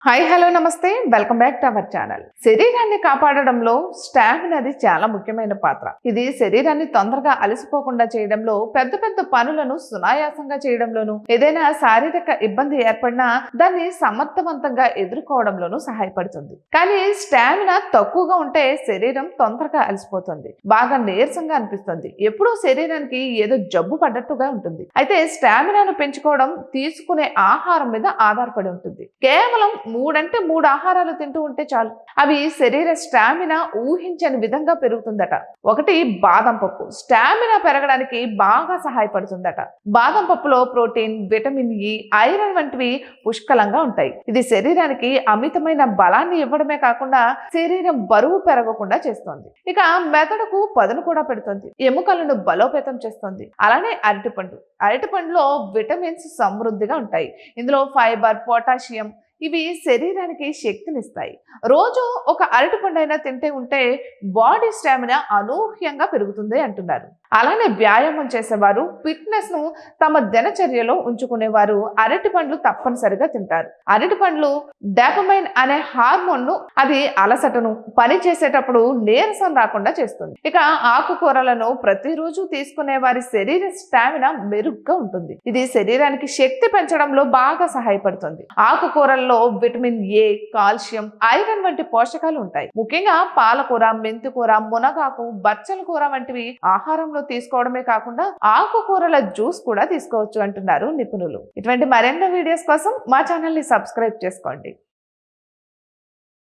Hi hello నమస్తే welcome back to our channel. శరీరాన్ని కాపాడడంలో స్టామినాది చాలా ముఖ్యమైన పాత్ర. ఇది శరీరాన్ని తొందరగా అలసిపోకుండా చేయడంలో, పెద్ద పెద్ద పనులను సునాయాసంగా చేయడంలోను, ఏదైనా శారీరక ఇబ్బంది ఏర్పడినా దాన్ని సమర్థవంతంగా ఎదుర్కోవడంలోనూ సహాయపడుతుంది. కానీ స్టామినా తక్కువగా ఉంటే శరీరం తొందరగా అలసిపోతుంది, బాగా నీరసంగా అనిపిస్తుంది, ఎప్పుడూ శరీరానికి ఏదో జబ్బు పడ్డట్టుగా ఉంటుంది. అయితే స్టామినాను పెంచుకోవడం తీసుకునే ఆహారం మీద ఆధారపడి ఉంటుంది. కేవలం 3 ఆహారాలు తింటూ ఉంటే చాలు, అవి శరీర స్టామినా ఊహించని విధంగా పెరుగుతుందట. ఒకటి బాదం పప్పు స్టామినా పెరగడానికి బాగా సహాయపడుతుందట. బాదం పప్పులో ప్రోటీన్, విటమిన్ ఇ, ఐరన్ వంటివి పుష్కలంగా ఉంటాయి. ఇది శరీరానికి అమితమైన బలాన్ని ఇవ్వడమే కాకుండా శరీరం బరువు పెరగకుండా చేస్తుంది. ఇక మెదడుకు పదును కూడా పెడుతుంది, ఎముకలను బలోపేతం చేస్తుంది. అలానే అరటిపండులో విటమిన్స్ సమృద్ధిగా ఉంటాయి. ఇందులో ఫైబర్, పొటాషియం ఇవి శరీరానికి శక్తినిస్తాయి. రోజు ఒక అరటిపండు అయినా తింటే ఉంటే బాడీ స్టామినా అనూహ్యంగా పెరుగుతుంది అంటున్నారు. అలానే వ్యాయామం చేసేవారు, ఫిట్నెస్ ను తమ దినచర్యలో ఉంచుకునేవారు అరటిపండ్లు తప్పనిసరిగా తింటారు. అరటిపండ్లు డోపమైన్ అనే హార్మోన్ ను, అది అలసటను, పని చేసేటప్పుడు నీరసం రాకుండా చేస్తుంది. ఇక ఆకుకూరలను ప్రతిరోజు తీసుకునే వారి శరీర స్టామినా మెరుగ్గా ఉంటుంది. ఇది శరీరానికి శక్తి పెంచడంలో బాగా సహాయపడుతుంది. ఆకుకూరల్లో విటమిన్ ఏ, కాల్షియం, ఐరన్ వంటి పోషకాలు ఉంటాయి. ముఖ్యంగా పాలకూర, మెంతికూర, మునగాకు, బచ్చల కూర వంటివి ఆహారంలో తీసుకోవడమే కాకుండా ఆకుకూరల జ్యూస్ కూడా తీసుకోవచ్చు అంటున్నారు నిపుణులు. ఇటువంటి మరెన్నో వీడియోస్ కోసం మా ఛానల్ ని సబ్స్క్రైబ్ చేసుకోండి.